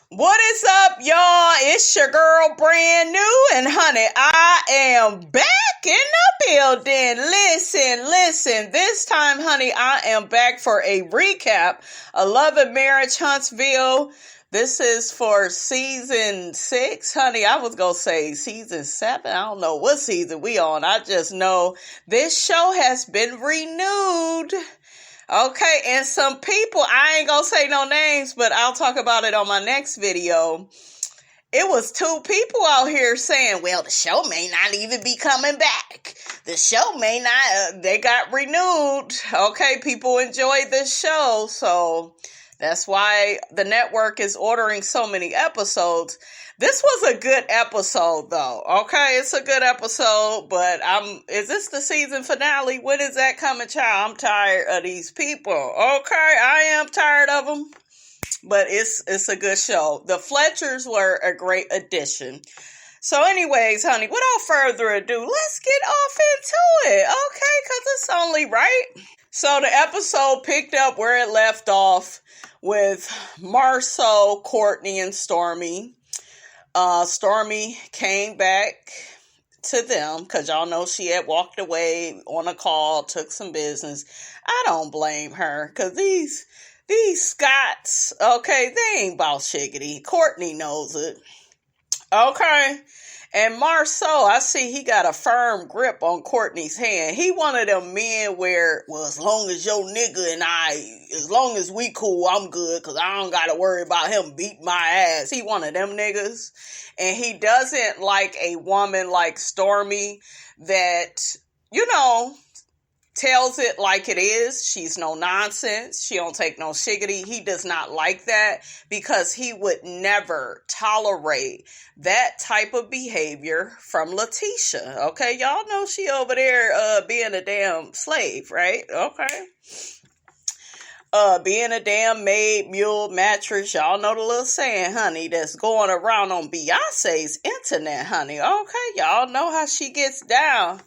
What is up, y'all? It's your girl, brand new, and honey, I am back in the building. Listen. This time, honey, I am back for a recap of Love and Marriage Huntsville. This is for season 6, honey. I was gonna say season 7. I don't know what season we on. I just know this show has been renewed. Okay, and some people, I ain't gonna say no names, but I'll talk about it on my next video. It was 2 people out here saying, well, the show may not even be coming back. The show may not, they got renewed. Okay, people enjoyed this show, so that's why the network is ordering so many episodes. This was a good episode, though. Okay, it's a good episode, but is this the season finale? When is that coming, child? I'm tired of these people. Okay, I am tired of them, but it's a good show. The FLETCHERS were a great addition. So anyways, honey, without further ado, let's get off into it, okay? Because it's only right. So the episode picked up where it left off with MARSAU, Courtney, and Stormi. Stormi came back to them because y'all know she had walked away on a call, took some business. I don't blame her because these Scots, okay, they ain't about shiggity. Courtney knows it. Okay. And Marceau, I see he got a firm grip on Courtney's hand. He one of them men where, well, as long as your nigga and as long as we cool, I'm good because I don't got to worry about him beating my ass. He one of them niggas. And he doesn't like a woman like Stormi that, tells it like it is. She's no nonsense. She don't take no shiggity. He does not like that because he would never tolerate that type of behavior from Tisha. Okay, y'all know she over there being a damn slave, right? Okay. Being a damn maid, mule, mattress. Y'all know the little saying, honey, that's going around on Beyonce's internet, honey. Okay, y'all know how she gets down.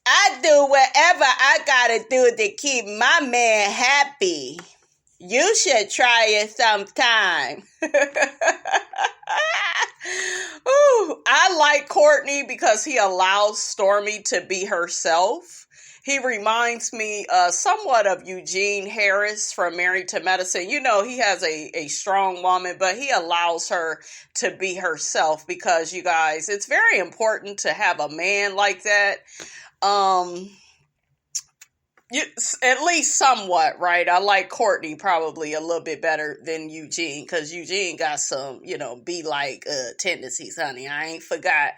I do whatever I gotta do to keep my man happy. You should try it sometime. Ooh, I like Courtney because he allows Stormi to be herself. He reminds me somewhat of Eugene Harris from Married to Medicine. You know, he has a strong woman, but he allows her to be herself because, you guys, it's very important to have a man like that. At least somewhat, right? I like Courtney probably a little bit better than Eugene because Eugene got some, be like tendencies, honey. I ain't forgot.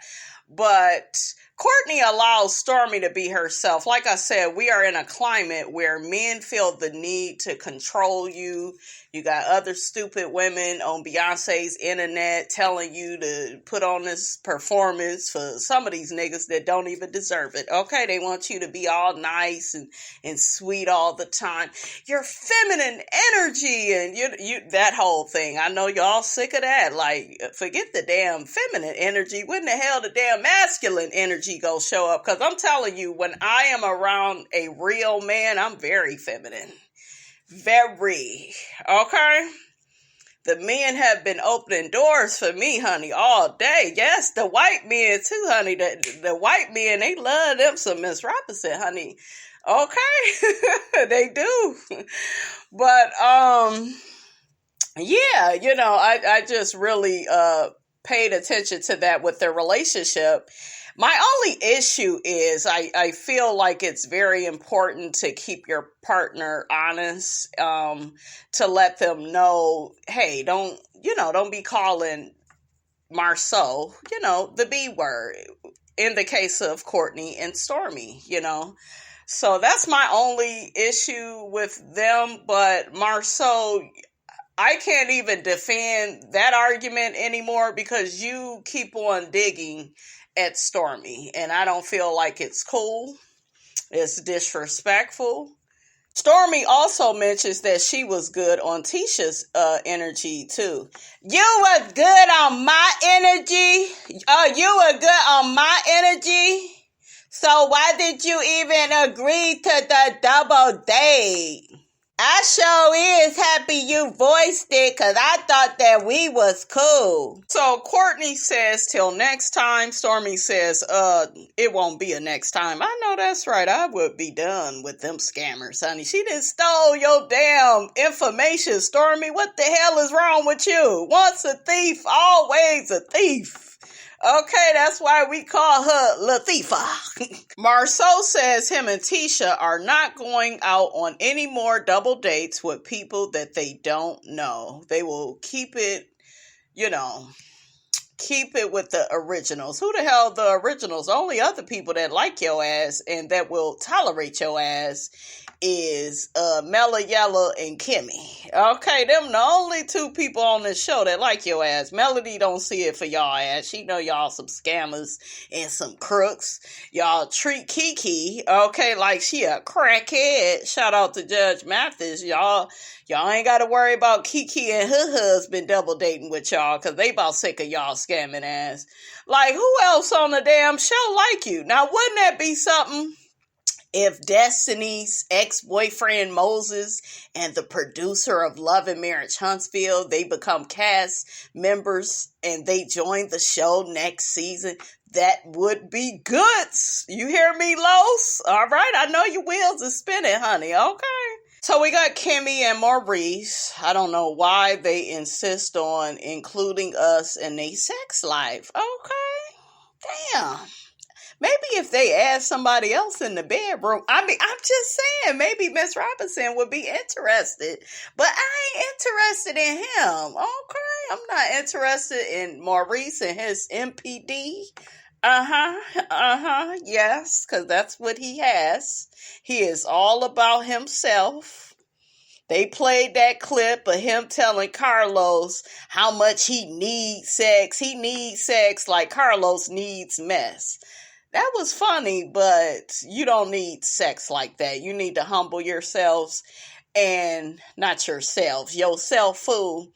But Courtney allows Stormi to be herself. Like I said, we are in a climate where men feel the need to control you. You got other stupid women on Beyonce's internet telling you to put on this performance for some of these niggas that don't even deserve it. Okay, they want you to be all nice and sweet all the time. Your feminine energy and you that whole thing. I know y'all sick of that. Like, forget the damn feminine energy. When the hell the damn masculine energy go show up? Because I'm telling you, when I am around a real man, I'm very feminine. Very. Okay? The men have been opening doors for me, honey, all day. Yes, the white men too, honey. The white men, they love them some Miss Robinson, honey. Okay? They do. But, yeah, I just really paid attention to that with their relationship. My only issue is I feel like it's very important to keep your partner honest, to let them know, hey, don't be calling Marceau, the B word in the case of Courtney and Stormi, So that's my only issue with them, but Marceau, I can't even defend that argument anymore because you keep on digging at Stormi, and I don't feel like it's cool. It's disrespectful. Stormi also mentions that she was good on Tisha's energy too. You were good on my energy? Oh, you were good on my energy? So why did you even agree to the double date? I sure is happy you voiced it, because I thought that we was cool. So Courtney says, till next time. Stormi says, it won't be a next time. I know that's right. I would be done with them scammers, honey. She done stole your damn information, Stormi. What the hell is wrong with you? Once a thief, always a thief. Okay, that's why we call her Latifa. MARSAU says him and Tisha are not going out on any more double dates with people that they don't know. They will keep it, keep it with the originals. Who the hell the originals? Only other people that like your ass and that will tolerate your ass is Mella Yella and Kimmy. Okay, them the only two people on this show that like your ass. Melody don't see it for y'all ass. She know y'all some scammers and some crooks. Y'all treat Kiki, okay, like she a crackhead. Shout out to Judge Mathis. Y'all ain't got to worry about Kiki and her husband double dating with y'all, because they about sick of y'all scamming ass. Like, who else on the damn show like you? Now, wouldn't that be something if Destiny's ex-boyfriend Moses and the producer of Love and Marriage Huntsville, they become cast members and they join the show next season? That would be good. You hear me, Los? All right, I know your wheels are spinning, honey. Okay. So we got Kimmy and Maurice. I don't know why they insist on including us in their sex life. Okay. Damn. Maybe if they add somebody else in the bedroom. I mean, I'm just saying, maybe Miss Robinson would be interested. But I ain't interested in him. Okay. I'm not interested in Maurice and his MPD. Yes, because that's what he has. He is all about himself. They played that clip of him telling Carlos how much he needs sex. He needs sex like Carlos needs mess. That was funny, but you don't need sex like that. You need to humble yourselves and not yourselves, yourself, fool.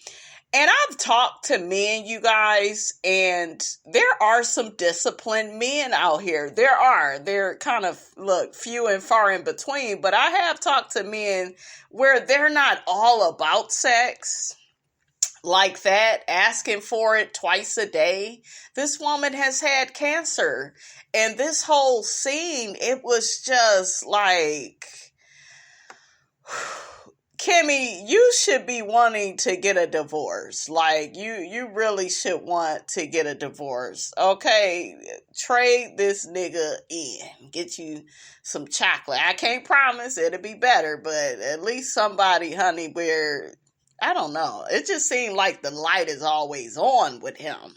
And I've talked to men, you guys, and there are some disciplined men out here. They're kind of, few and far in between, but I have talked to men where they're not all about sex like that, asking for it twice a day. This woman has had cancer, and this whole scene, it was just like, Kimmy, you should be wanting to get a divorce. Like, you really should want to get a divorce. Okay, trade this nigga in. Get you some chocolate. I can't promise it'll be better, but at least somebody, honey, where, I don't know. It just seemed like the light is always on with him.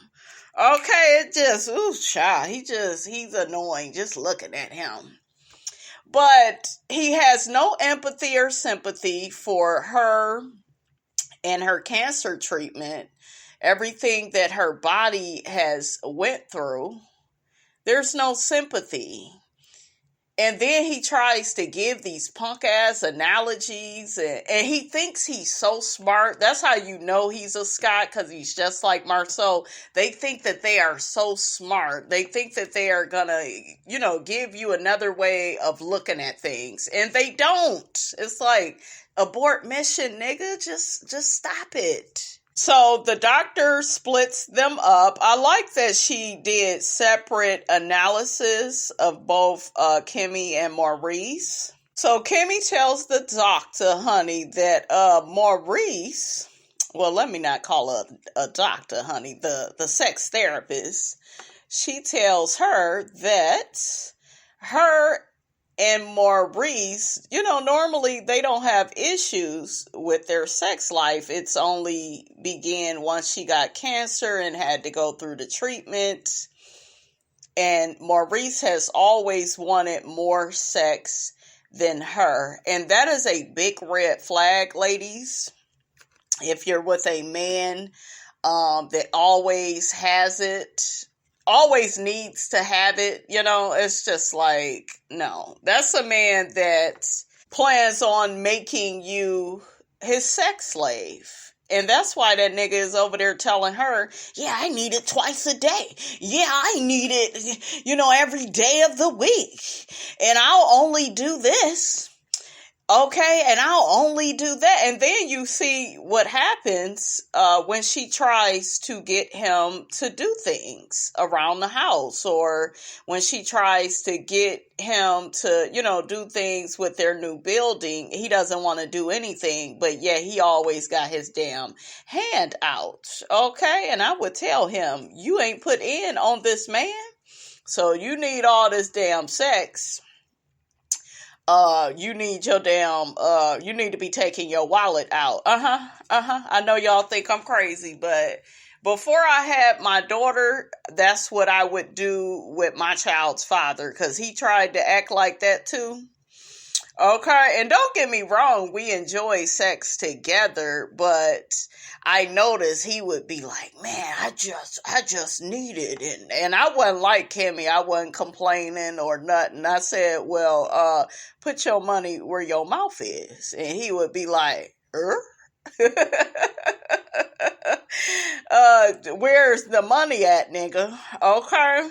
Okay, it just, child, he's annoying just looking at him. But he has no empathy or sympathy for her and her cancer treatment, everything that her body has went through. There's no sympathy. And then he tries to give these punk-ass analogies, and he thinks he's so smart. That's how you know he's a Scot, because he's just like MARSAU. They think that they are so smart. They think that they are going to, give you another way of looking at things. And they don't. It's like, abort mission, nigga. Just stop it. So the doctor splits them up. I like that she did separate analysis of both Kimmy and Maurice. So Kimmy tells the doctor, honey, that Maurice, well, let me not call her a doctor, honey, the sex therapist, she tells her that her and Maurice, normally they don't have issues with their sex life. It's only began once she got cancer and had to go through the treatment. And Maurice has always wanted more sex than her. And that is a big red flag, ladies. If you're with a man that always has it, always needs to have it, it's just like, no. That's a man that plans on making you his sex slave. And that's why that nigga is over there telling her, yeah, I need it twice a day. Yeah, I need it, every day of the week. And I'll only do this Okay, and I'll only do that. And then you see what happens when she tries to get him to do things around the house, or when she tries to get him to, do things with their new building. He doesn't want to do anything, but yeah, he always got his damn hand out. Okay, and I would tell him, you ain't put in on this man, so you need all this damn sex. You need your damn, you need to be taking your wallet out. I know y'all think I'm crazy, but before I had my daughter, that's what I would do with my child's father, because he tried to act like that too. Okay, and don't get me wrong, we enjoy sex together, but I noticed he would be like, man, I just need it. And I wasn't like Kimmy, I wasn't complaining or nothing. I said, well, put your money where your mouth is. And he would be like, where's the money at, nigga? Okay.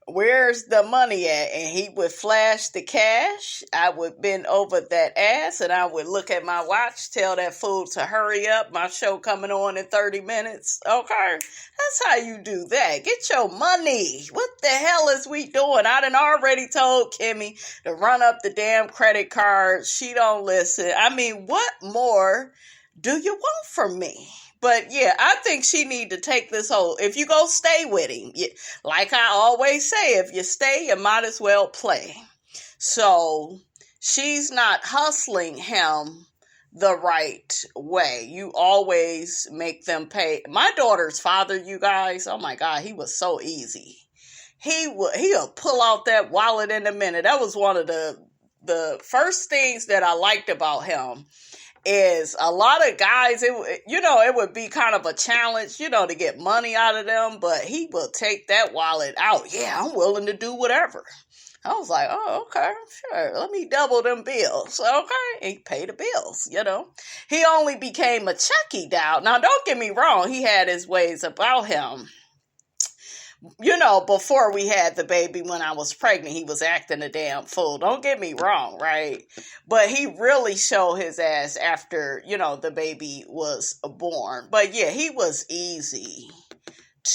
Where's the money at? And he would flash the cash. I would bend over that ass and I would look at my watch, tell that fool to hurry up. My show coming on in 30 minutes. Okay. That's how you do that. Get your money. What the hell is we doing? I done already told Kimmy to run up the damn credit card. She don't listen. I mean, what more do you want from me? But yeah, I think she need to take this whole, if you go stay with him, like I always say, if you stay, you might as well play. So she's not hustling him the right way. You always make them pay. My daughter's father, you guys, oh my God, he was so easy. He'll pull out that wallet in a minute. That was one of the first things that I liked about him. Is a lot of guys, it would be kind of a challenge, to get money out of them, but he will take that wallet out. Yeah, I'm willing to do whatever. I was like, oh, okay, sure. Let me double them bills. Okay. He paid the bills, He only became a Chucky doll. Now, don't get me wrong. He had his ways about him. Before we had the baby, when I was pregnant, he was acting a damn fool. Don't get me wrong, right? But he really showed his ass after, the baby was born. But yeah, he was easy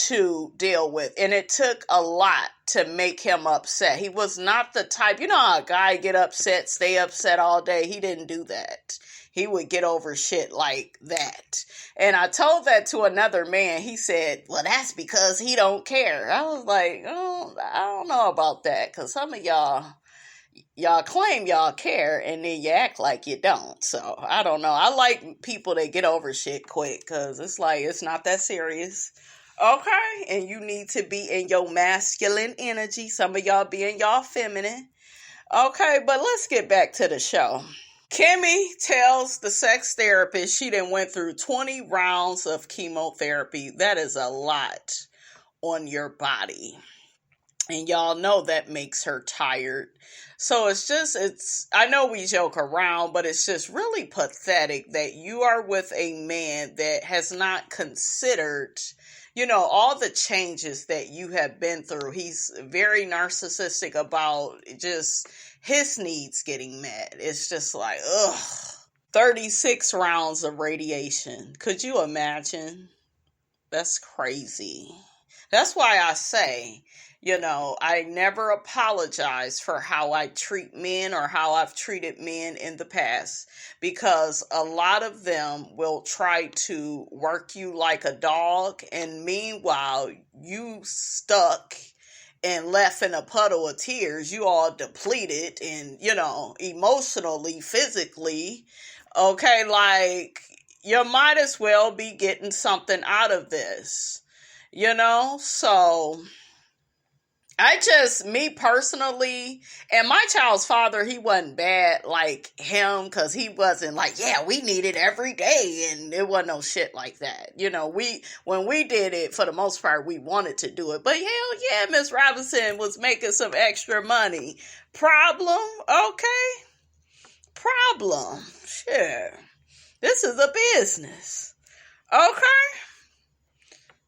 to deal with. And it took a lot to make him upset. He was not the type, how a guy get upset, stay upset all day. He didn't do that. He would get over shit like that. And I told that to another man. He said, well, that's because he don't care. I was like, oh, I don't know about that. Because some of y'all claim y'all care and then you act like you don't. So I don't know. I like people that get over shit quick, because it's like, it's not that serious. Okay. And you need to be in your masculine energy. Some of y'all be in y'all feminine. Okay. But let's get back to the show. Kimmy tells the sex therapist she done went through 20 rounds of chemotherapy. That is a lot on your body. And y'all know that makes her tired. So I know we joke around, but it's just really pathetic that you are with a man that has not considered, all the changes that you have been through. He's very narcissistic about just his needs getting met. It's just like, 36 rounds of radiation. Could you imagine? That's crazy. That's why I say, I never apologize for how I treat men or how I've treated men in the past, because a lot of them will try to work you like a dog, and meanwhile, you stuck and left in a puddle of tears. You all depleted and, emotionally, physically. Okay, like, you might as well be getting something out of this, so me personally, and my child's father, he wasn't bad like him, because he wasn't like, yeah, we need it every day, and it wasn't no shit like that. When we did it, for the most part, we wanted to do it, but hell yeah, Miss Robinson was making some extra money. Problem? Okay. Problem. Sure. This is a business. Okay.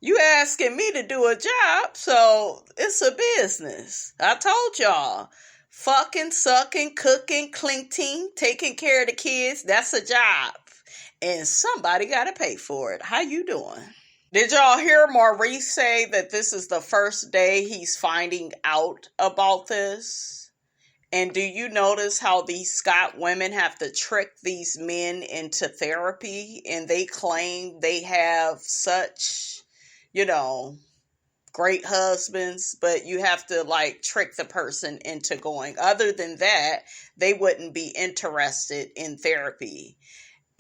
You asking me to do a job, so it's a business. I told y'all, Fucking, sucking, cooking, cleaning, taking care of the kids. That's a job. And somebody got to pay for it. How you doing? Did y'all hear Maurice say that this is the first day he's finding out about this? And do you notice how these Scott women have to trick these men into therapy? And they claim they have such, great husbands, but you have to trick the person into going. Other than that, they wouldn't be interested in therapy.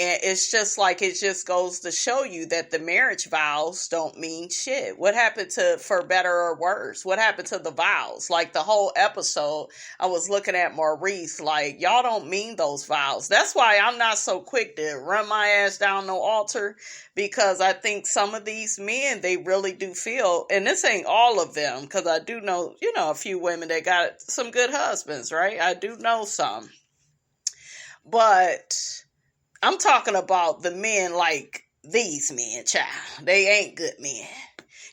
And it's just it just goes to show you that the marriage vows don't mean shit. What happened to for better or worse? What happened to the vows? The whole episode, I was looking at Maurice y'all don't mean those vows. That's why I'm not so quick to run my ass down no altar, because I think some of these men, they really do feel, and this ain't all of them, because I do know, a few women that got some good husbands, right? I do know some. But I'm talking about the men these men, child. They ain't good men.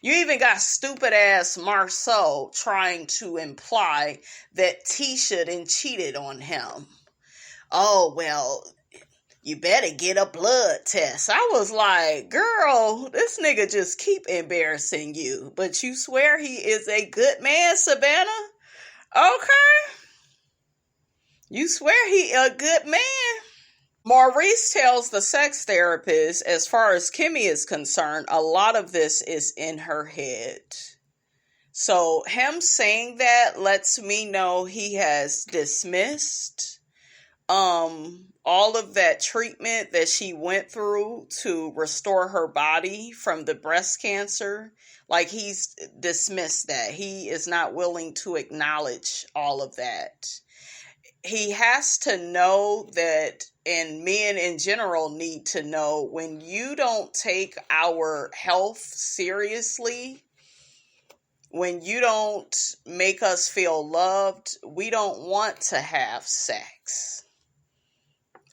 You even got stupid ass MARSAU trying to imply that Tisha done cheated on him. Oh, well, you better get a blood test. I was like, girl, this nigga just keep embarrassing you. But you swear he is a good man, Savannah? Okay. You swear he a good man. Maurice tells the sex therapist, as far as Kimmy is concerned, a lot of this is in her head. So him saying that lets me know he has dismissed all of that treatment that she went through to restore her body from the breast cancer. He's dismissed that. He is not willing to acknowledge all of that. He has to know that, and men in general need to know, when you don't take our health seriously, when you don't make us feel loved, we don't want to have sex.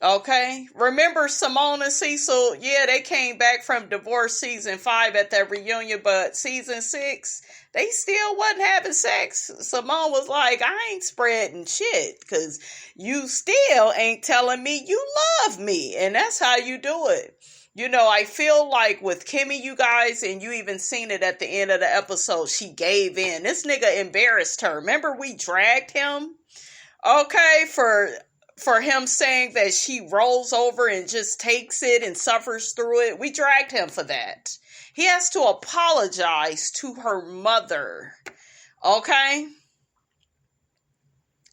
Okay? Remember Simone and Cecil? Yeah, they came back from divorce season 5 at that reunion, but season 6, they still wasn't having sex. Simone was like, I ain't spreading shit, because you still ain't telling me you love me. And that's how you do it. I feel like with Kimmy, you guys, and you even seen it at the end of the episode, she gave in. This nigga embarrassed her. Remember we dragged him? Okay, for him saying that she rolls over and just takes it and suffers through it. We dragged him for that. He has to apologize to her mother. Okay?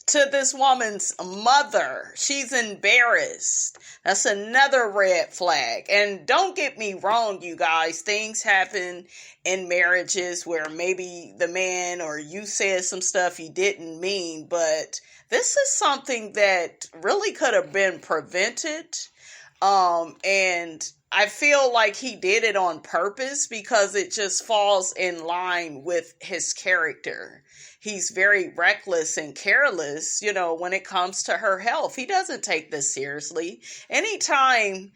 To this woman's mother. She's embarrassed. That's another red flag. And don't get me wrong, you guys. Things happen in marriages where maybe the man or you said some stuff you didn't mean, but this is something that really could have been prevented. And I feel like he did it on purpose because it just falls in line with his character. He's very reckless and careless, when it comes to her health. He doesn't take this seriously. Anytime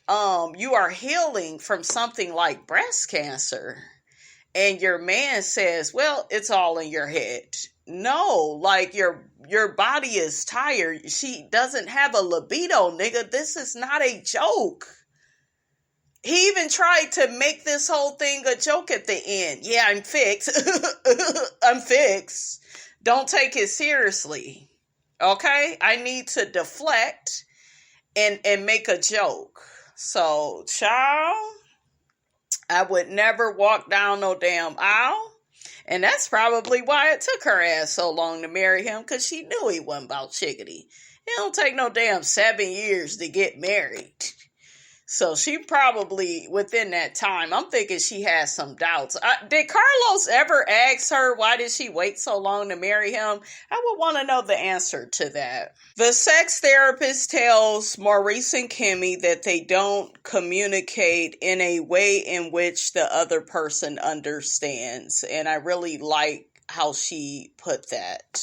you are healing from something like breast cancer and your man says, well, it's all in your head. No, your body is tired. She doesn't have a libido, nigga. This is not a joke. He even tried to make this whole thing a joke at the end. Yeah, I'm fixed. I'm fixed. Don't take it seriously. Okay? I need to deflect and make a joke. So, child, I would never walk down no damn aisle. And that's probably why it took her ass so long to marry him, because she knew he wasn't about chickadee. It don't take no damn 7 years to get married. So she probably, within that time, I'm thinking she has some doubts. Did Carlos ever ask her why did she wait so long to marry him? I would want to know the answer to that. The sex therapist tells Maurice and Kimmy that they don't communicate in a way in which the other person understands. And I really like how she put that.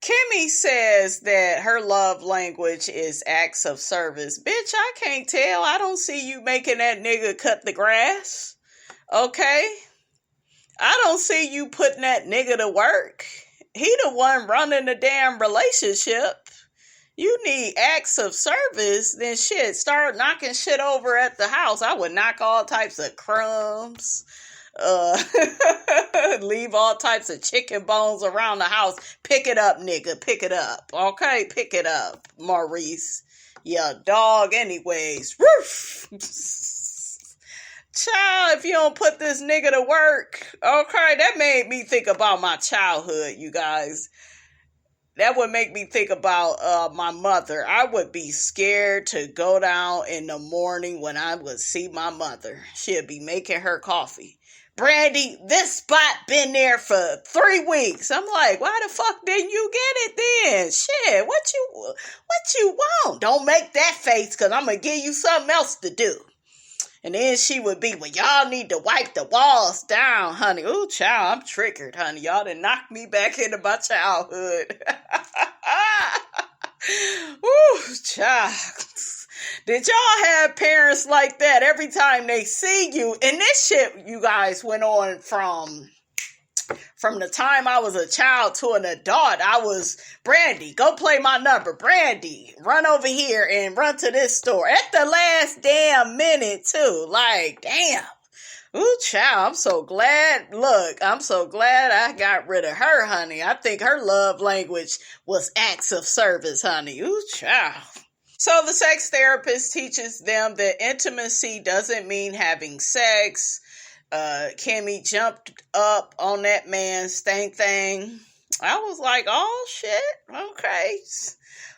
Kimmy says that her love language is acts of service. Bitch, I can't tell. I don't see you making that nigga cut the grass. Okay? I don't see you putting that nigga to work. He the one running the damn relationship. You need acts of service, then shit, start knocking shit over at the house. I would knock all types of crumbs, leave all types of chicken bones around the house. Pick it up, nigga, pick it up. Okay, pick it up, Maurice. Yeah, dog anyways. Woof. Child, if you don't put this nigga to work, okay, that made me think about my childhood, you guys. That would make me think about my mother. I would be scared to go down in the morning when I would see my mother. She'd be making her coffee. Brandy, this spot been there for 3 weeks. I'm like, why the fuck didn't you get it then? Shit, what you want? Don't make that face, because I'm going to give you something else to do. And then she would be, well, y'all need to wipe the walls down, honey. Ooh, child, I'm triggered, honey. Y'all done knocked me back into my childhood. Ooh, child. Did y'all have parents like that every time they see you? And this shit, you guys, went on from the time I was a child to an adult. I was, Brandy, go play my number. Brandy, run over here and run to this store. At the last damn minute, too. Like, damn. Ooh, child, I'm so glad. Look, I'm so glad I got rid of her, honey. I think her love language was acts of service, honey. Ooh, child. So the sex therapist teaches them that intimacy doesn't mean having sex. Kimmy jumped up on that man's stank thing. I was like, oh shit, okay.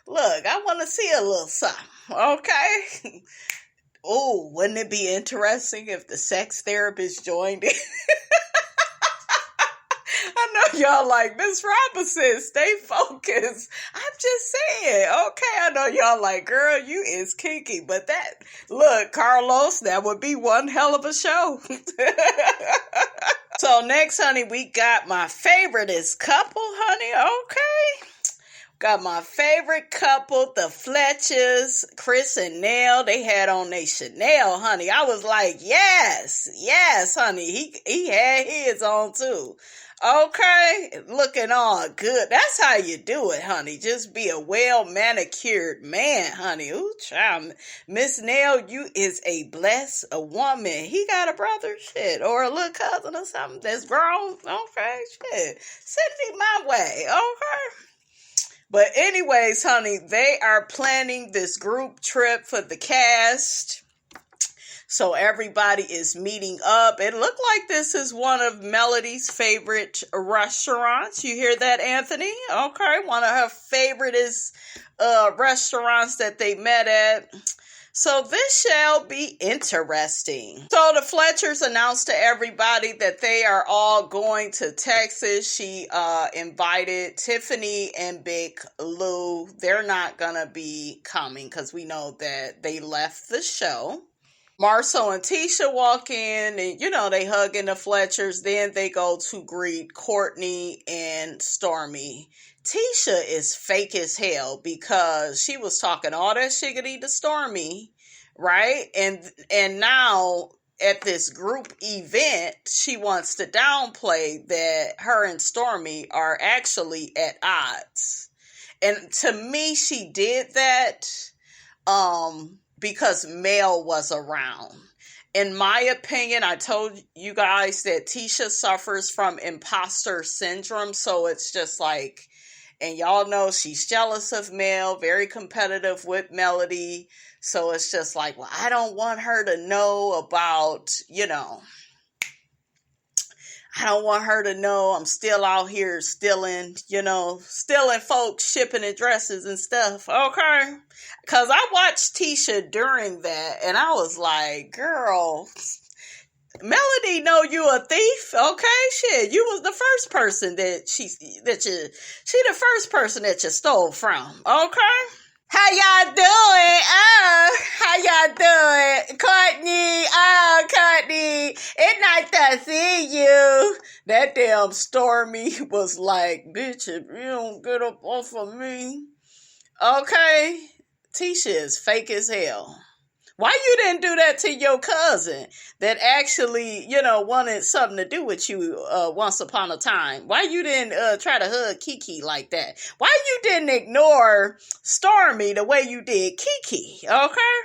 Look, I want to see a little something, okay? Oh, wouldn't it be interesting if the sex therapist joined in? I know y'all like, Miss Robinson, stay focused. I'm just saying, okay, I know y'all like, girl, you is kinky, but that, look, Carlos, that would be one hell of a show. So next, honey, we got my favoriteest couple, honey, okay. Got my favorite couple, the FLETCHERS, Chris and Nell. They had on their Chanel, honey. I was like, yes, honey. He had his on too. Okay, looking all good. That's how you do it, honey. Just be a well-manicured man, honey. Ooh, child. Miss Nell, you is a blessed woman. He got a brother, shit, or a little cousin or something that's grown. Okay, shit. Send him my way, okay? But anyways, honey, they are planning this group trip for the cast. So everybody is meeting up. It looked like this is one of Melody's favorite restaurants. You hear that, Anthony? Okay, one of her favorite restaurants that they met at. So this shall be interesting. So the FLETCHERS announced to everybody that they are all going to Texas. She invited Tiffany and Big Lou. They're not going to be coming because we know that they left the show. MARSAU and Tisha walk in and, you know, they hug in the FLETCHERS. Then they go to greet Courtney and Stormi. Tisha is fake as hell because she was talking all that shiggity to Stormi, right? And now at this group event, she wants to downplay that her and Stormi are actually at odds. And to me, she did that because Mel was around. In my opinion, I told you guys that Tisha suffers from imposter syndrome. So it's just like, and y'all know she's jealous of Mel, very competitive with Melody. So it's just like, well, I don't want her to know about, you know, I don't want her to know I'm still out here stealing folks shipping addresses and stuff. Okay. Because I watched Tisha during that and I was like, girl, Melody know you a thief. Okay. Shit. You was the first person that she the first person that you stole from. Okay. How y'all doing? How y'all doing? Courtney, Courtney, it's nice to see you. That damn Stormi was like, bitch, if you don't get up off of me. Okay, Tisha is fake as hell. Why you didn't do that to your cousin that actually, wanted something to do with you once upon a time? Why you didn't try to hug Kiki like that? Why you didn't ignore Stormi the way you did Kiki, okay?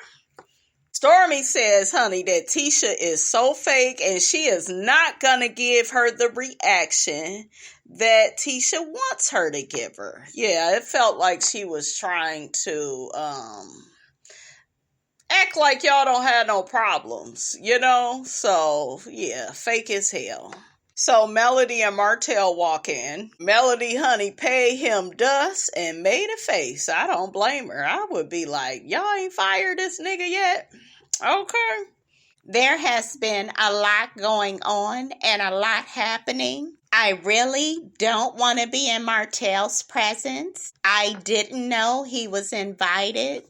Stormi says, honey, that Tisha is so fake and she is not going to give her the reaction that Tisha wants her to give her. Yeah, it felt like she was trying to act like y'all don't have no problems, So, yeah, fake as hell. So Melody and Martell walk in. Melody, honey, paid him dust and made a face. I don't blame her. I would be like, y'all ain't fired this nigga yet? Okay. There has been a lot going on and a lot happening. I really don't want to be in Martell's presence. I didn't know he was invited.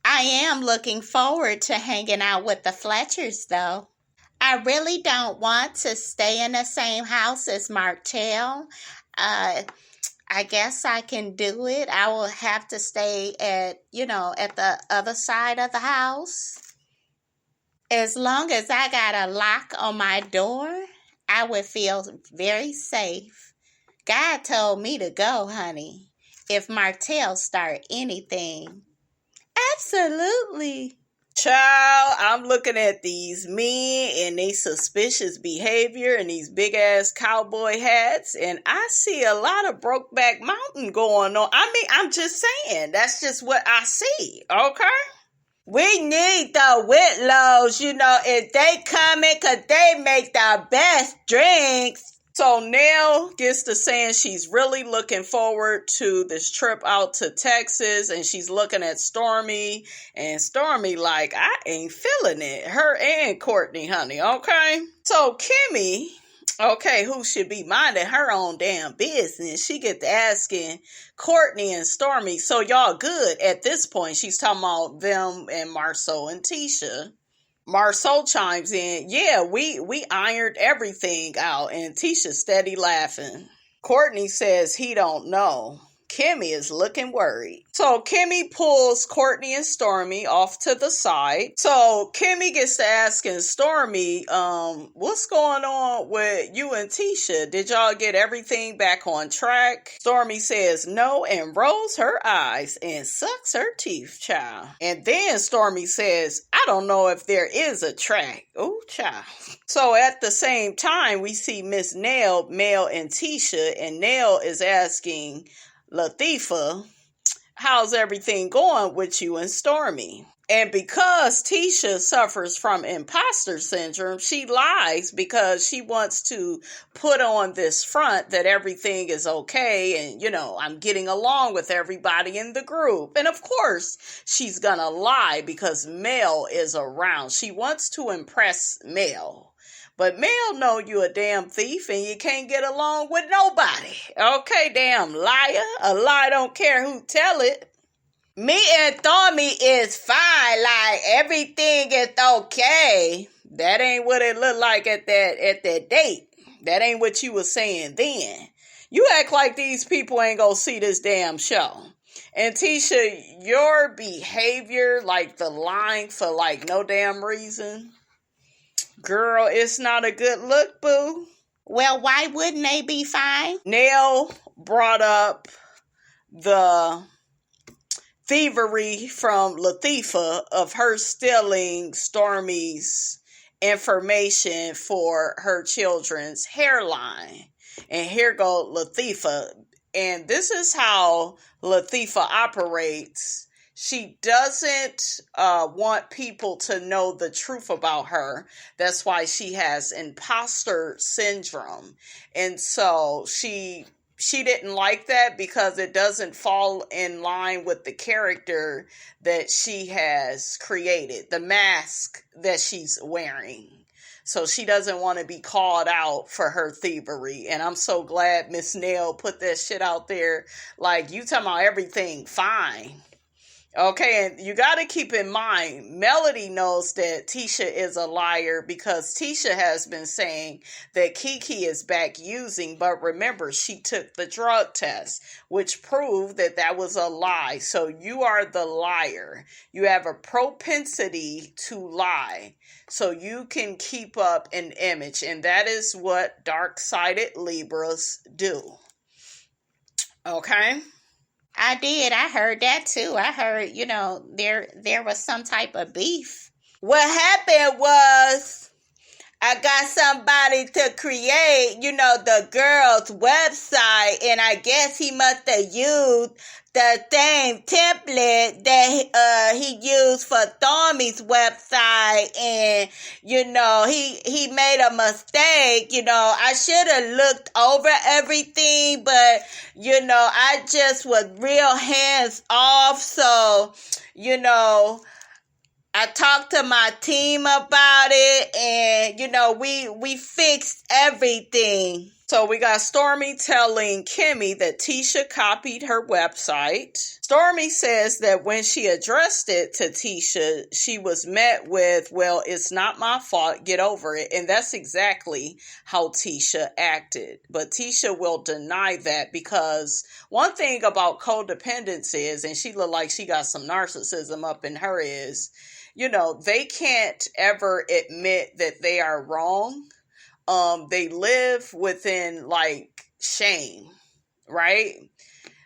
I am looking forward to hanging out with the FLETCHERS, though. I really don't want to stay in the same house as Martell. I guess I can do it. I will have to stay at the other side of the house. As long as I got a lock on my door, I would feel very safe. God told me to go, honey, if Martell start anything. Absolutely. Child, I'm looking at these men and they suspicious behavior and these big ass cowboy hats, and I see a lot of Brokeback Mountain going on. I mean, I'm just saying, that's just what I see, okay? We need the Whitlows, if they come in, because they make the best drinks. So Nell gets to saying she's really looking forward to this trip out to Texas, and she's looking at Stormi, and Stormi like, I ain't feeling it. Her and Courtney, honey, okay? So Kimmy, okay, who should be minding her own damn business, she gets asking Courtney and Stormi, so y'all good at this point? She's talking about them and MARSAU and Tisha. MARSAU chimes in, yeah, we ironed everything out, and Tisha steady laughing. Courtney says he don't know. Kimmy is looking worried. So Kimmy pulls Courtney and Stormi off to the side. So Kimmy gets to asking Stormi, what's going on with you and Tisha? Did y'all get everything back on track? Stormi says no and rolls her eyes and sucks her teeth, child. And then Stormi says, I don't know if there is a track. Oh, child. So at the same time, we see Miss Nell, Mel, and Tisha, and Nell is asking Latifah, how's everything going with you and Stormi? And because Tisha suffers from imposter syndrome, she lies because she wants to put on this front that everything is okay and, I'm getting along with everybody in the group. And of course, she's gonna lie because Mel is around. She wants to impress Mel. But Mel know you a damn thief and you can't get along with nobody. Okay, damn liar. A lie don't care who tell it. Me and Stormi is fine. Like, everything is okay. That ain't what it looked like at that date. That ain't what you was saying then. You act like these people ain't gonna see this damn show. And Tisha, your behavior, like the lying for like no damn reason, girl, it's not a good look, boo. Well, why wouldn't they be fine? Nell brought up the thievery from Latifah of her stealing Stormi's information for her children's hairline. And here go Latifah. And this is how Latifah operates. She doesn't want people to know the truth about her. That's why she has imposter syndrome. And so she didn't like that because it doesn't fall in line with the character that she has created, the mask that she's wearing. So she doesn't want to be called out for her thievery. And I'm so glad Miss Nell put that shit out there. Like, you talking about everything fine. Okay, and you got to keep in mind, Melody knows that Tisha is a liar because Tisha has been saying that Kiki is back using, but remember, she took the drug test, which proved that that was a lie. So you are the liar. You have a propensity to lie, so you can keep up an image, and that is what dark-sided Libras do. Okay? I did. I heard that too. I heard, there was some type of beef. What happened was I got somebody to create, the girl's website, and I guess he must have used the same template that he used for Stormi's website, and he made a mistake. I should have looked over everything, but I just was real hands off, so I talked to my team about it, and we fixed everything. So we got Stormi telling Kimmy that Tisha copied her website. Stormi says that when she addressed it to Tisha, she was met with, well, it's not my fault, get over it. And that's exactly how Tisha acted. But Tisha will deny that because one thing about codependence is, and she looked like she got some narcissism up in her, is, they can't ever admit that they are wrong. They live within shame, right?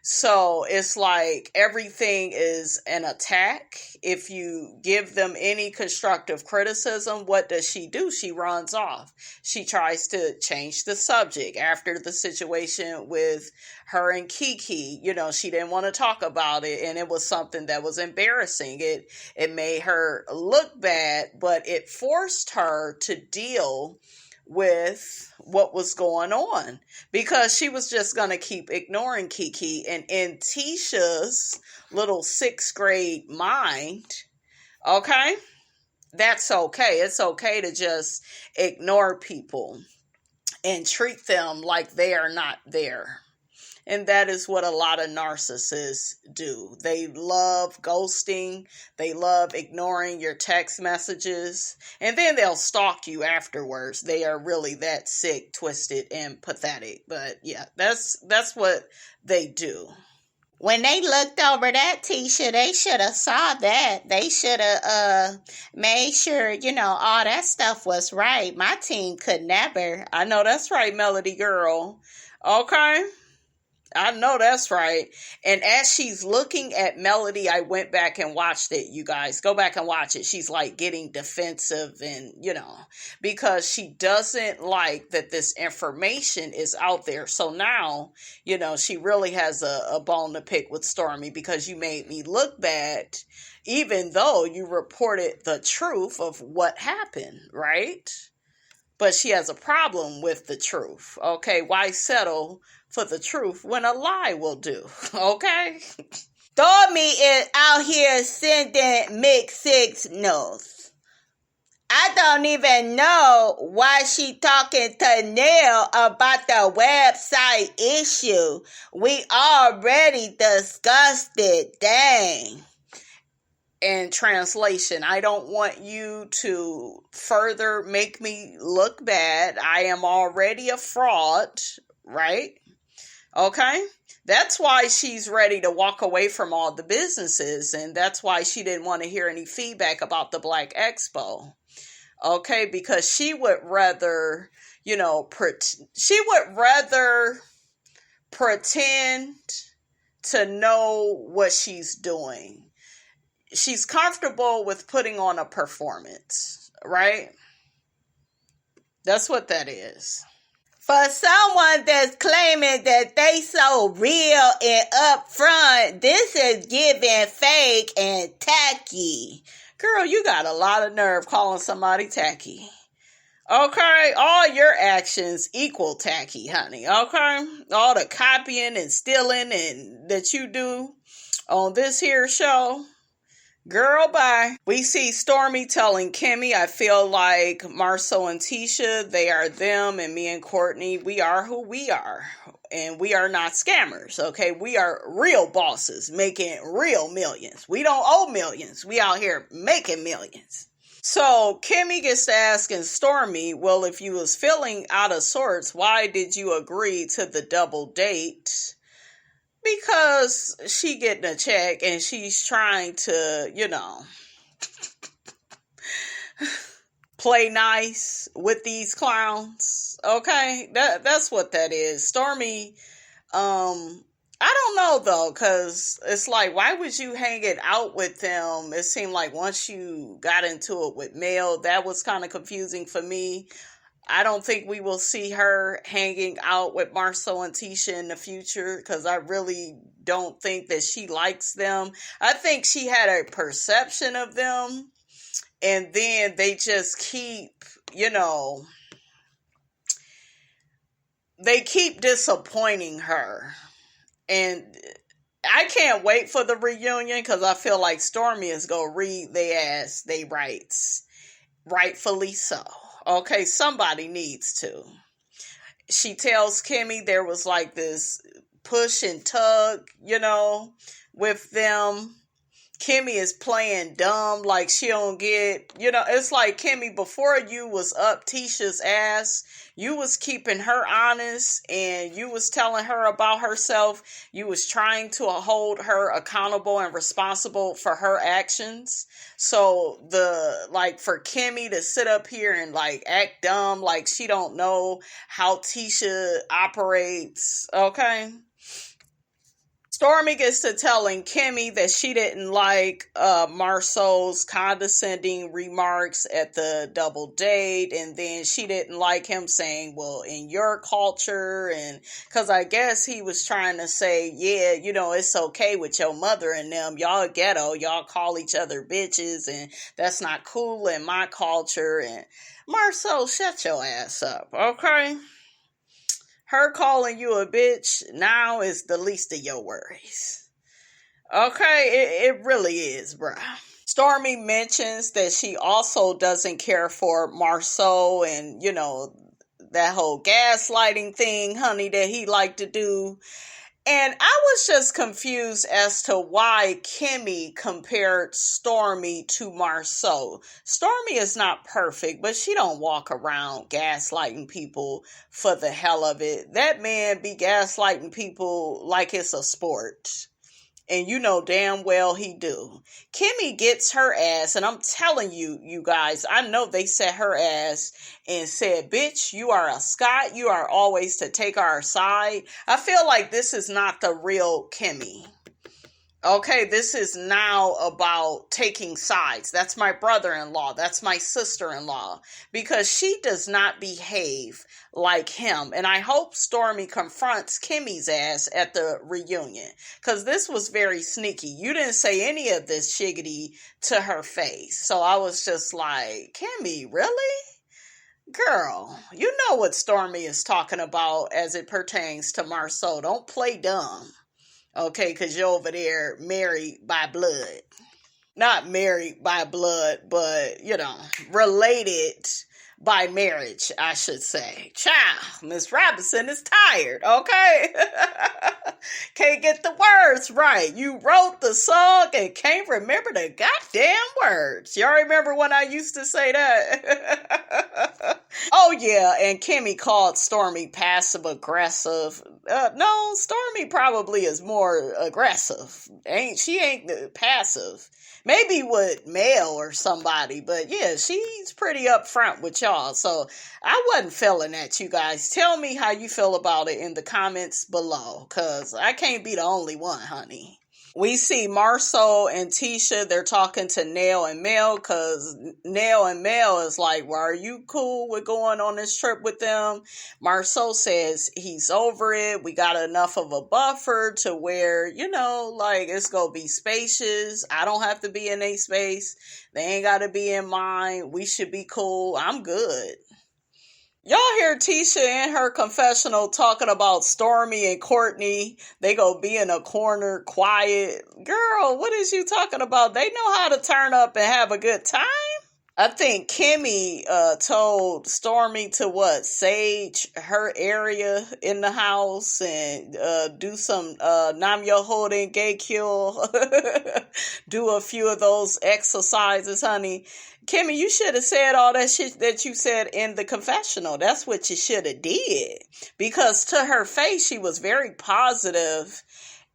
So it's like everything is an attack. If you give them any constructive criticism, what does she do? She runs off. She tries to change the subject. After the situation with her and Kiki, she didn't want to talk about it, and it was something that was embarrassing. It made her look bad, but it forced her to deal with what was going on because she was just going to keep ignoring Kiki. And in Tisha's little 6th grade mind, okay, that's okay. It's okay to just ignore people and treat them like they are not there. And that is what a lot of narcissists do. They love ghosting. They love ignoring your text messages. And then they'll stalk you afterwards. They are really that sick, twisted, and pathetic. But yeah, that's what they do. When they looked over that, Tisha, they should have saw that. They should have made sure, all that stuff was right. My team could never. I know that's right, Melody girl. Okay? I know that's right. And as she's looking at Melody, I went back and watched it, you guys. Go back and watch it. She's getting defensive and, because she doesn't like that this information is out there. So now, she really has a bone to pick with Stormi because you made me look bad, even though you reported the truth of what happened, right? But she has a problem with the truth. Okay, why settle for the truth when a lie will do? Okay? Stormi is out here sending mixed signals. I don't even know why she talking to Neil about the website issue. We already discussed it. Dang. In translation, I don't want you to further make me look bad. I am already a fraud, right? Okay? That's why she's ready to walk away from all the businesses, and that's why she didn't want to hear any feedback about the Black Expo. Okay? Because she would rather, pretend to know what she's doing. She's comfortable with putting on a performance, right? That's what that is. For someone that's claiming that they so real and upfront, this is giving fake and tacky. Girl, you got a lot of nerve calling somebody tacky. Okay? All your actions equal tacky, honey. Okay? All the copying and stealing and that you do on this here show. Girl, bye. We see Stormi telling Kimmy, I feel like MARSAU and Tisha, they are them, and me and Courtney, we are who we are. And we are not scammers, okay? We are real bosses making real millions. We don't owe millions. We out here making millions. So Kimmy gets to asking Stormi, well, if you was feeling out of sorts, why did you agree to the double date? Because she getting a check and she's trying to, play nice with these clowns. Okay? That's what that is. Stormi, I don't know though, because it's like, why would you hang it out with them? It seemed like once you got into it with Mel, that was kind of confusing for me. I don't think we will see her hanging out with MARSAU and Tisha in the future because I really don't think that she likes them. I think she had a perception of them and then they just keep, they keep disappointing her. And I can't wait for the reunion because I feel like Stormi is going to read they rights. Rightfully so. Okay, somebody needs to. She tells Kimmy there was like this push and tug, with them. Kimmy is playing dumb, like she don't get, it's like, Kimmy, before you was up Tisha's ass, you was keeping her honest and you was telling her about herself. You was trying to hold her accountable and responsible for her actions. So for Kimmy to sit up here and like act dumb, like she don't know how Tisha operates, okay? Stormi gets to telling Kimmy that she didn't like MARSAU's condescending remarks at the double date, and then she didn't like him saying, well, in your culture, and because I guess he was trying to say, yeah, it's okay with your mother and them, y'all ghetto, y'all call each other bitches, and that's not cool in my culture, and MARSAU, shut your ass up, okay? Her calling you a bitch now is the least of your worries. Okay, it really is, bruh. Stormi mentions that she also doesn't care for MARSAU and, that whole gaslighting thing, honey, that he liked to do. And I was just confused as to why Kimmy compared Stormi to MARSAU. Stormi is not perfect, but she don't walk around gaslighting people for the hell of it. That man be gaslighting people like it's a sport. And you know damn well he do. Kimmy gets her ass, and I'm telling you, you guys, I know they set her ass and said, bitch, you are a Scot. You are always to take our side. I feel like this is not the real Kimmy. Okay, this is now about taking sides. That's my brother-in-law. That's my sister-in-law. Because she does not behave like him. And I hope Stormi confronts Kimmy's ass at the reunion. Because this was very sneaky. You didn't say any of this shiggity to her face. So I was just like, Kimmy, really? Girl, you know what Stormi is talking about as it pertains to MARSAU. Don't play dumb. Okay, because you're over there married by blood. Not married by blood, but, related by marriage, I should say. Child, Miss Robinson is tired, okay? Can't get the words right. You wrote the song and can't remember the goddamn words. Y'all remember when I used to say that? Oh, yeah, and Kimmy called Stormi passive-aggressive. No, Stormi probably is more aggressive. She ain't passive. Maybe with Mel or somebody, but yeah, she's pretty upfront with y'all. So I wasn't feeling that, you guys. Tell me how you feel about it in the comments below, because I can't be the only one, honey. We see MARSAU and Tisha, they're talking to Nell and Mel, because Nell and Mel is like, well, are you cool with going on this trip with them? MARSAU says he's over it. We got enough of a buffer to where, it's going to be spacious. I don't have to be in a space. They ain't got to be in mine. We should be cool. I'm good. Y'all hear hear Tisha in her confessional talking about Stormi and Courtney. They go be in a corner, quiet. Girl, what is you talking about? They know how to turn up and have a good time. I think Kimmy told Stormi to sage her area in the house and do some Nam Yo Holding Gay Kill. Do a few of those exercises, honey. Kimmy, you should have said all that shit that you said in the confessional. That's what you should have did. Because to her face, she was very positive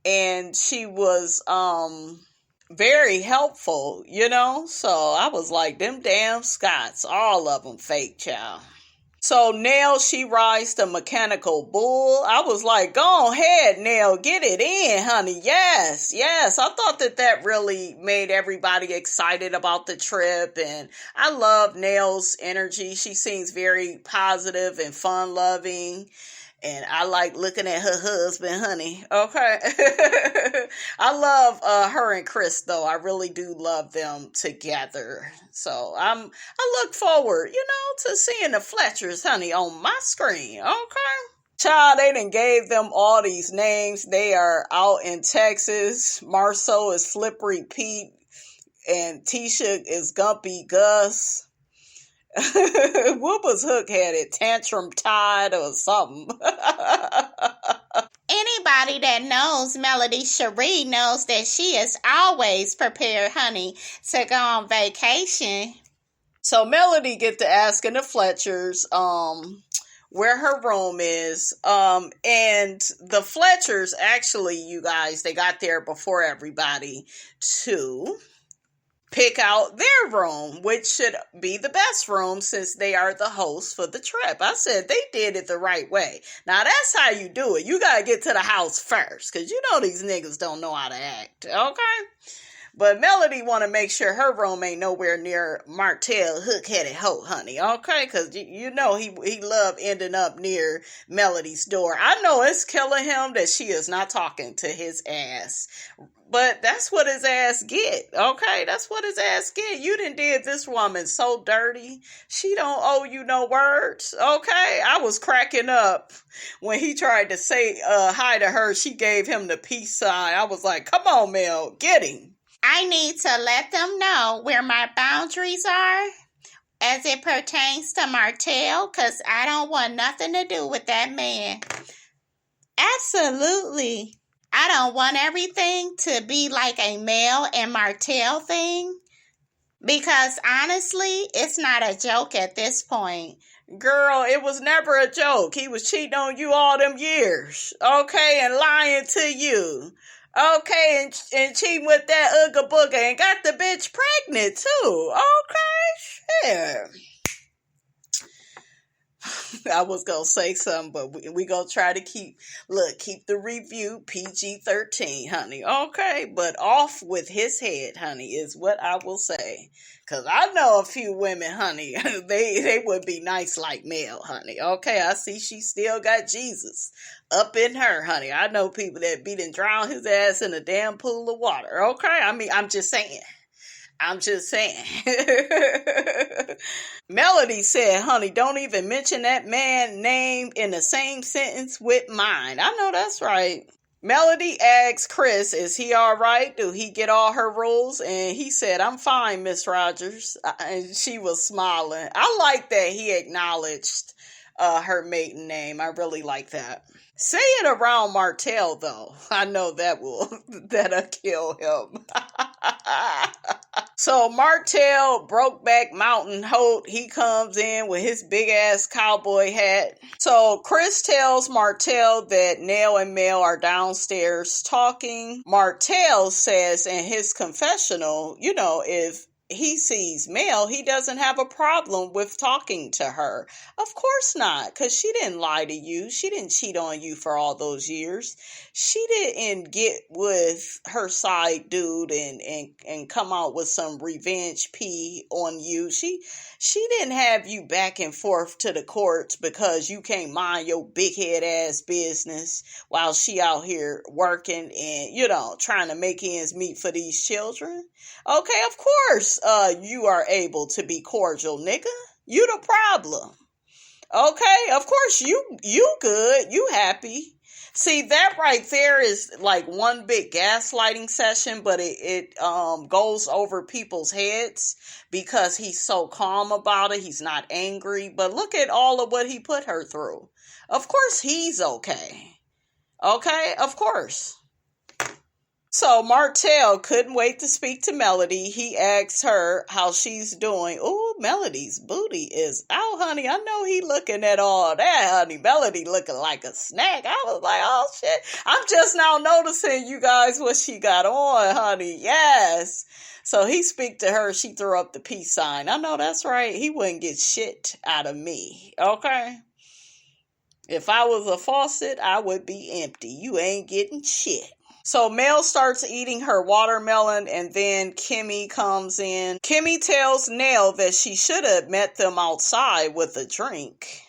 and she was very helpful, you know? So I was like, them damn Scots, all of them fake, child. So Nell, she rides the mechanical bull. I was like, go ahead, Nell, get it in, honey. Yes, yes. I thought that really made everybody excited about the trip. And I love Nell's energy. She seems very positive and fun-loving. And I like looking at her husband, honey. Okay. I love her and Chris, though. I really do love them together. So I look forward, to seeing the Fletchers, honey, on my screen. Okay. Child, they done gave them all these names. They are out in Texas. MARSAU is Slippery Pete. And Tisha is Gumpy Gus. What was Hook-headed? Tantrum Tide or something. Anybody that knows Melody Cherie knows that she is always prepared, honey, to go on vacation. So Melody get to asking the Fletchers where her room is. And the Fletchers, actually, you guys, they got there before everybody to pick out their room, which should be the best room since they are the hosts for the trip. I said they did it the right way. Now that's how you do it. You gotta get to the house first, because you know these niggas don't know how to act, okay? But Melody want to make sure her room ain't nowhere near Martell hook-headed hoe, honey, okay? Because you know he love ending up near Melody's door. I know it's killing him that she is not talking to his ass. But that's what his ass get, okay? That's what his ass get. You done did this woman so dirty. She don't owe you no words, okay? I was cracking up when he tried to say hi to her. She gave him the peace sign. I was like, come on, Mel, get him. I need to let them know where my boundaries are as it pertains to Martell, because I don't want nothing to do with that man. Absolutely. I don't want everything to be like a Mel and Martell thing, because honestly, it's not a joke at this point. Girl, it was never a joke. He was cheating on you all them years, okay, and lying to you, okay, and cheating with that Ooga Booga and got the bitch pregnant too, okay, shit. I was going to say something, but we going to try to keep the review PG-13, honey. Okay, but off with his head, honey, is what I will say. Because I know a few women, honey, they would be nice like Mel, honey. Okay, I see she still got Jesus up in her, honey. I know people that beat and drown his ass in a damn pool of water. Okay, I mean, I'm just saying. Melody said, honey, don't even mention that man name in the same sentence with mine. I know that's right. Melody asked Chris, is he all right? Do he get all her rules? And he said, I'm fine, Miss Rogers. And she was smiling. I like that he acknowledged her maiden name. I really like that. Say it around Martell, though. I know that'll kill him. So Martell, Brokeback Mountain Holt, he comes in with his big ass cowboy hat. So Chris tells Martell that Nell and Mel are downstairs talking. Martell says in his confessional, if he sees Mel, he doesn't have a problem with talking to her. Of course not, because she didn't lie to you. She didn't cheat on you for all those years. She didn't get with her side dude and come out with some revenge pee on you. She didn't have you back and forth to the courts because you can't mind your big head ass business while she out here working and, trying to make ends meet for these children. Okay, of course, you are able to be cordial, nigga. You the problem. Okay, of course you good, you happy. See, that right there is like one big gaslighting session, but it goes over people's heads because he's so calm about it. He's not angry, but look at all of what he put her through. Of course he's okay. Okay, of course. So Martell couldn't wait to speak to Melody. He asked her how she's doing. Ooh, Melody's booty is out, honey. I know he looking at all that, honey. Melody looking like a snack. I was like, oh shit. I'm just now noticing, you guys, what she got on, honey. Yes. So he speak to her. She threw up the peace sign. I know that's right. He wouldn't get shit out of me. Okay. If I was a faucet, I would be empty. You ain't getting shit. So Mel starts eating her watermelon, and then Kimmy comes in. Kimmy tells Nell that she should have met them outside with a drink.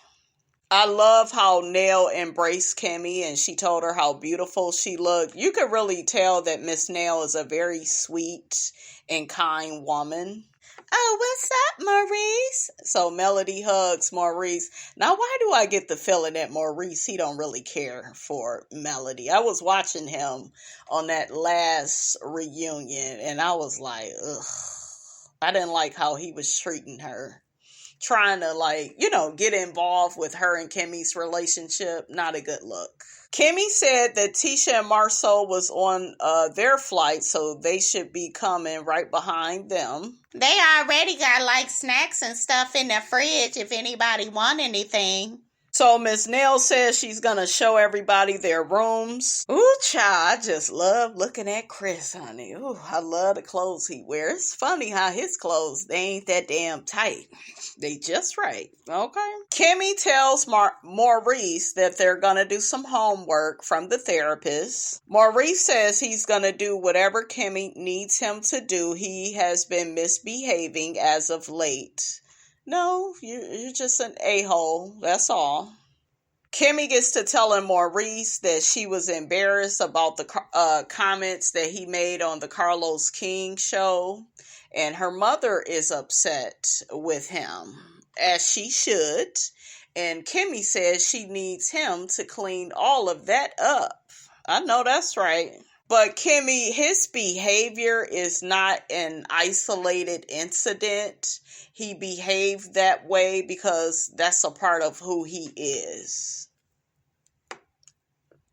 I love how Nell embraced Kimmy, and she told her how beautiful she looked. You could really tell that Miss Nell is a very sweet and kind woman. Oh, what's up, Maurice? So Melody hugs Maurice. Now, why do I get the feeling that Maurice, he don't really care for Melody? I was watching him on that last reunion, and I was like, ugh. I didn't like how he was treating her. Trying to, like, get involved with her and Kimmy's relationship. Not a good look. Kimmy said that Tisha and MARSAU was on their flight, so they should be coming right behind them. They already got like snacks and stuff in the fridge if anybody want anything. So Miss Nell says she's going to show everybody their rooms. Ooh, child, I just love looking at Chris, honey. Ooh, I love the clothes he wears. It's funny how his clothes, they ain't that damn tight. They just right, okay? Kimmy tells Maurice that they're going to do some homework from the therapist. Maurice says he's going to do whatever Kimmy needs him to do. He has been misbehaving as of late. No, you're just an a-hole. That's all. Kimmy gets to telling Maurice that she was embarrassed about the comments that he made on the Carlos King show. And her mother is upset with him, as she should. And Kimmy says she needs him to clean all of that up. I know that's right. But Kimmy, his behavior is not an isolated incident. He behaved that way because that's a part of who he is.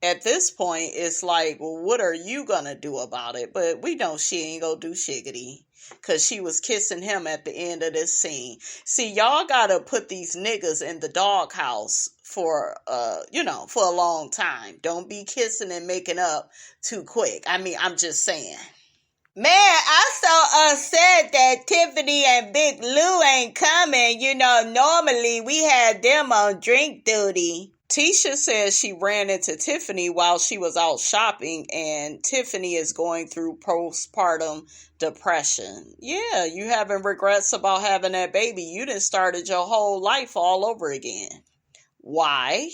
At this point, it's like, well, what are you going to do about it? But we know she ain't going to do shiggity because she was kissing him at the end of this scene. See, y'all got to put these niggas in the doghouse for a long time. Don't be kissing and making up too quick. I mean, I'm just saying. Man, I'm so upset that Tiffany and Big Lou ain't coming. Normally we had them on drink duty. Tisha says she ran into Tiffany while she was out shopping, and Tiffany is going through postpartum depression. Yeah, you having regrets about having that baby. You done started your whole life all over again. Why?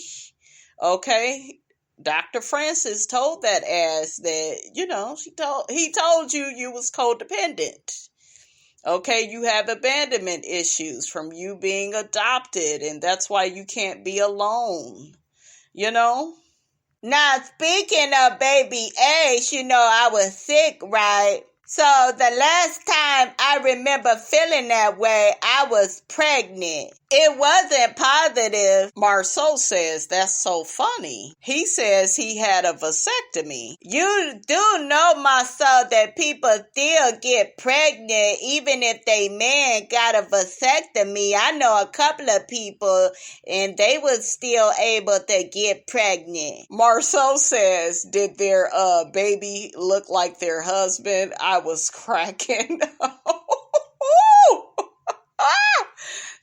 Okay. Dr. Francis told that ass that, he told you was codependent. Okay, you have abandonment issues from you being adopted, and that's why you can't be alone. Now, speaking of baby Ace, I was sick, right? So the last time I remember feeling that way, I was pregnant. It wasn't positive. MARSAU says that's so funny. He says he had a vasectomy. You do know, MARSAU, that people still get pregnant even if they man got a vasectomy. I know a couple of people and they was still able to get pregnant. MARSAU says, did their baby look like their husband? I was cracking.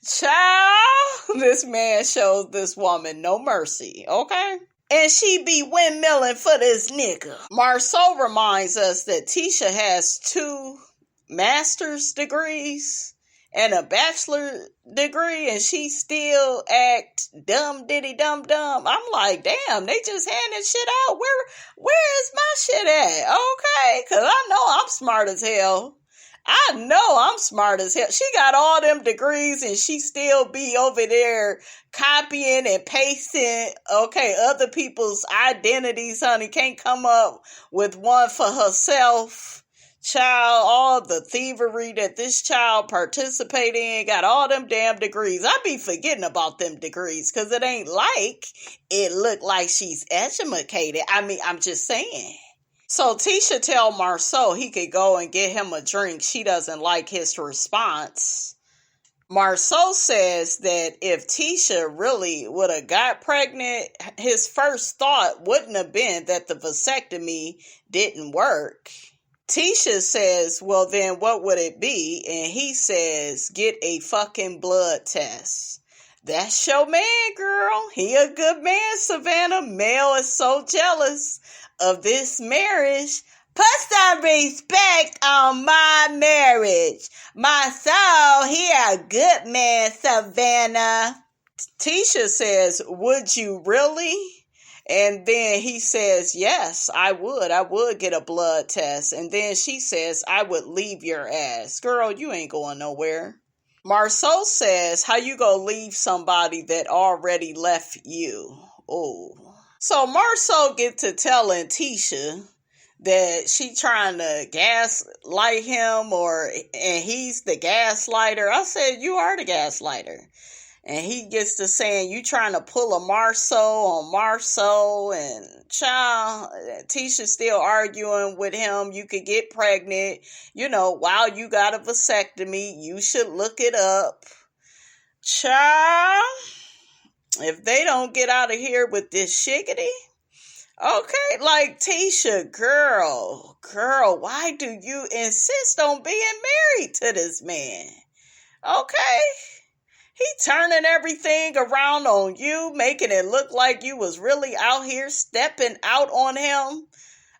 Child, this man shows this woman no mercy, okay? And she be windmilling for this nigga. MARSAU reminds us that Tisha has 2 master's degrees and a bachelor degree, and she still act dumb diddy dum dum. I'm like, damn, they just handing shit out. Where is my shit at? Okay, because I know I'm smart as hell. I know I'm smart as hell. She got all them degrees and she still be over there copying and pasting, okay, other people's identities, honey. Can't come up with one for herself. Child, all the thievery that this child participated in, got all them damn degrees. I be forgetting about them degrees because it ain't like it look like she's educated. I mean, I'm just saying. So Tisha tell MARSAU he could go and get him a drink. She doesn't like his response. MARSAU says that if Tisha really would have got pregnant, his first thought wouldn't have been that the vasectomy didn't work. Tisha says, well, then what would it be? And he says, get a fucking blood test. That's your man, girl. He a good man, Savannah. Mel is so jealous of this marriage. Put some respect on my marriage. MARSAU, he a good man, Savannah. Tisha says, would you really? And then he says, yes, I would. I would get a blood test. And then she says, I would leave your ass. Girl, you ain't going nowhere. MARSAU says, how you gonna leave somebody that already left you? Oh. So MARSAU get to telling Tisha that she trying to gaslight him and he's the gaslighter. I said, you are the gaslighter. And he gets to saying, you trying to pull a MARSAU on MARSAU, and child, Tisha's still arguing with him. You could get pregnant, while you got a vasectomy. You should look it up. Child, if they don't get out of here with this shiggity, okay, like Tisha, girl, why do you insist on being married to this man? Okay. He turning everything around on you, making it look like you was really out here stepping out on him.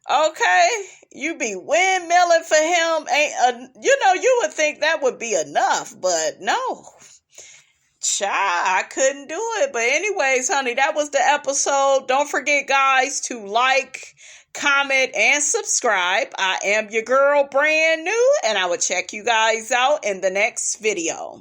Okay? You be windmilling for him. You would think that would be enough, but no. Child, I couldn't do it. But anyways, honey, that was the episode. Don't forget, guys, to like, comment, and subscribe. I am your girl, brand new, and I will check you guys out in the next video.